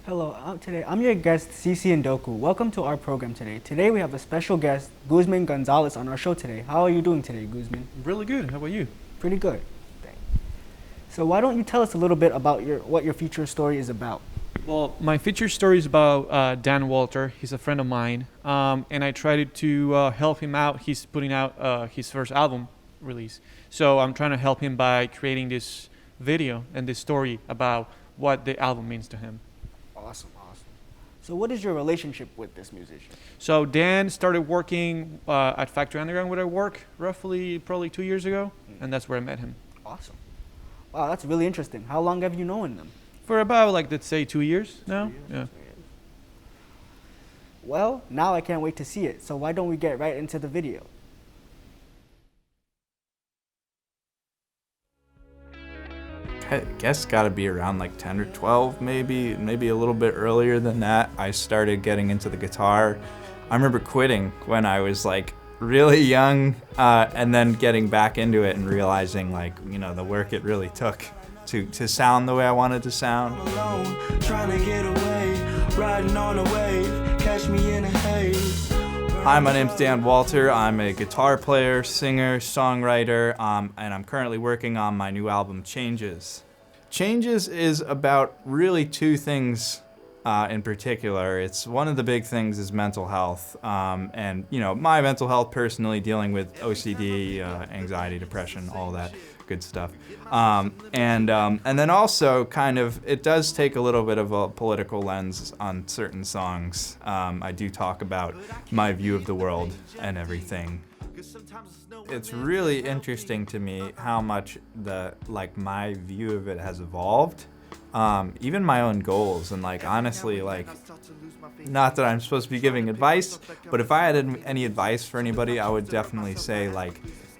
Hello, today I'm your guest, Cici Ndoku. Welcome to our program today. Today we have a special guest, Guzman Gonzalez, on our show today. How are you doing today, Guzman? Really good. How about you? Pretty good. So why don't you tell us a little bit about what your feature story is about? Well, my feature story is about Dan Walter. He's a friend of mine, and I tried to help him out. He's putting out his first album release, so I'm trying to help him by creating this video and this story about what the album means to him. Awesome. So what is your relationship with this musician? So Dan started working at Factory Underground where I work probably 2 years ago, and that's where I met him. Awesome. Wow, that's really interesting. How long have you known them? For about, let's say 2 years now. Yeah. Well, now I can't wait to see it. So why don't we get right into the video? I guess gotta be around like 10 or 12, maybe a little bit earlier than that. I started getting into the guitar. I remember quitting when I was like really young, and then getting back into it and realizing the work it really took to sound the way I wanted to sound. Alone, trying to get away, riding on a wave, catch me in a haze. Hi, my name's Dan Walter. I'm a guitar player, singer, songwriter, and I'm currently working on my new album, Changes. Changes is about really two things in particular. It's one of the big things is mental health, and my mental health personally, dealing with OCD, anxiety, depression, all that good stuff, and then also kind of it does take a little bit of a political lens on certain songs. I do talk about my view of the world and everything. It's really interesting to me how much my view of it has evolved. Even my own goals, and honestly, not that I'm supposed to be giving advice, but if I had any advice for anybody, I would definitely say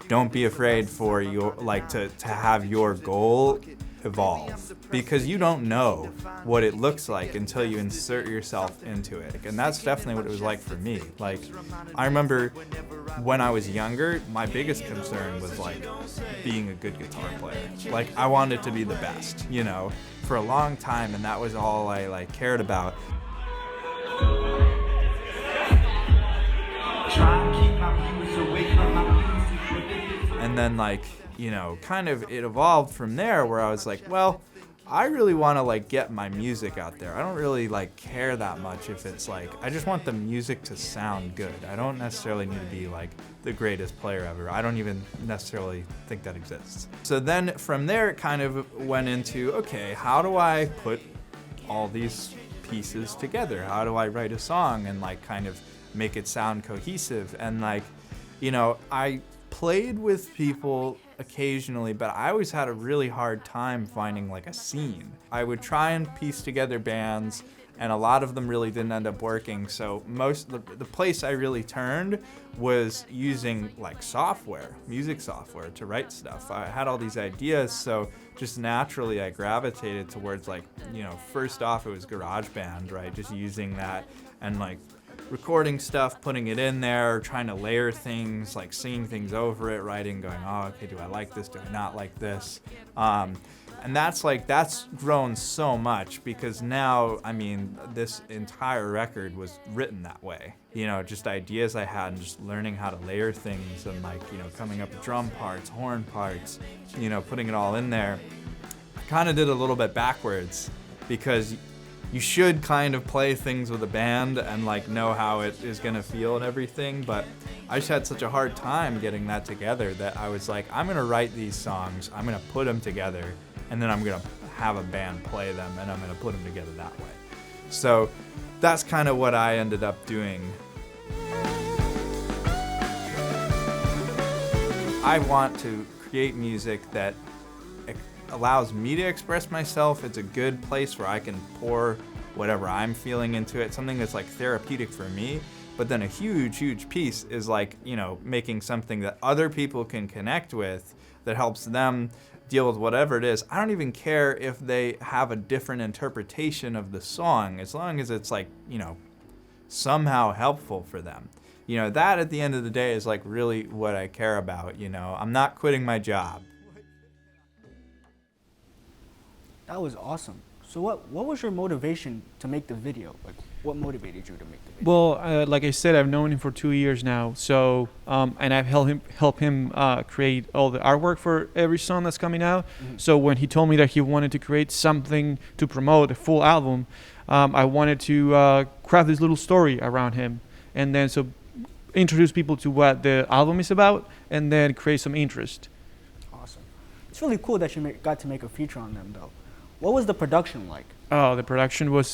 don't be afraid for your to have your goal evolve, because you don't know what it looks like until you insert yourself into it. And that's definitely what it was like for me. I remember when I was younger, my biggest concern was being a good guitar player. I wanted to be the best, for a long time, and that was all I cared about. And then kind of it evolved from there, where I was well, I really want to get my music out there. I don't really care that much if it's I just want the music to sound good. I don't necessarily need to be the greatest player ever. I don't even necessarily think that exists. So then from there it kind of went into, okay, how do I put all these pieces together? How do I write a song and kind of make it sound cohesive? And I played with people occasionally, but I always had a really hard time finding a scene. I would try and piece together bands, and a lot of them really didn't end up working. So the place I really turned was using software, music software, to write stuff. I had all these ideas, so just naturally I gravitated towards first off it was GarageBand, right? Just using that and recording stuff, putting it in there, trying to layer things, singing things over it, writing, going, oh, okay, do I like this? Do I not like this? And that's grown so much, because now, this entire record was written that way. Just ideas I had and just learning how to layer things and coming up with drum parts, horn parts, putting it all in there. I kind of did a little bit backwards, because you should kind of play things with a band and know how it is gonna feel and everything, but I just had such a hard time getting that together that I was I'm gonna write these songs, I'm gonna put them together, and then I'm gonna have a band play them, and I'm gonna put them together that way. So that's kind of what I ended up doing. I want to create music that allows me to express myself. It's a good place where I can pour whatever I'm feeling into it, something that's therapeutic for me. But then a huge piece is making something that other people can connect with, that helps them deal with whatever it is. I don't even care if they have a different interpretation of the song, as long as it's somehow helpful for them. That at the end of the day is really what I care about. I'm not quitting my job. That was awesome. So what was your motivation to make the video? Like, what motivated you to make the video? Well, like I said, I've known him for 2 years now. So, and I've help him create all the artwork for every song that's coming out. So when he told me that he wanted to create something to promote a full album, I wanted to craft this little story around him, and then so introduce people to what the album is about, and then create some interest. Awesome. It's really cool that you got to make a feature on them, though. What was the production like? Oh, the production was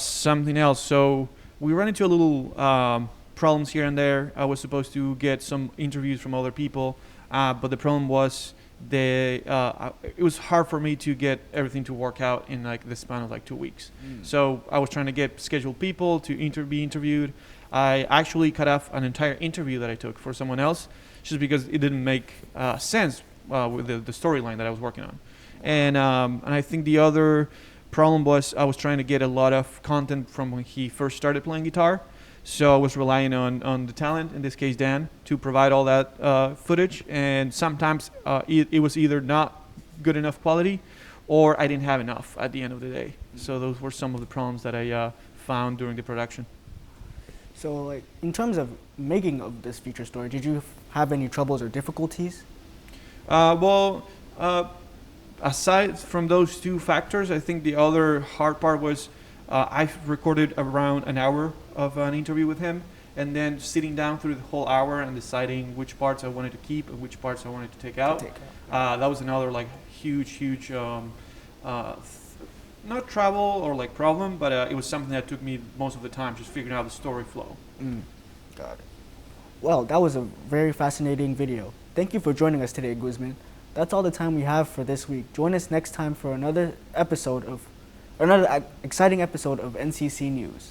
something else. So we ran into a little problems here and there. I was supposed to get some interviews from other people, but the problem was it was hard for me to get everything to work out in like the span of like 2 weeks. So I was trying to get scheduled people to be interviewed. I actually cut off an entire interview that I took for someone else just because it didn't make sense with the storyline that I was working on. And I think the other problem was I was trying to get a lot of content from when he first started playing guitar. So I was relying on the talent, in this case Dan, to provide all that footage. And sometimes it was either not good enough quality or I didn't have enough at the end of the day. So those were some of the problems that I found during the production. So, like, in terms of making of this feature story, did you have any troubles or difficulties? Aside from those two factors, I think the other hard part was I recorded around an hour of an interview with him, and then sitting down through the whole hour and deciding which parts I wanted to keep and which parts I wanted to take out. That was another like huge not trouble or like problem, but it was something that took me most of the time, just figuring out the story flow. Got it. Well, that was a very fascinating video. Thank you for joining us today, Guzman. That's all the time we have for this week. Join us next time for another exciting episode of NCC News.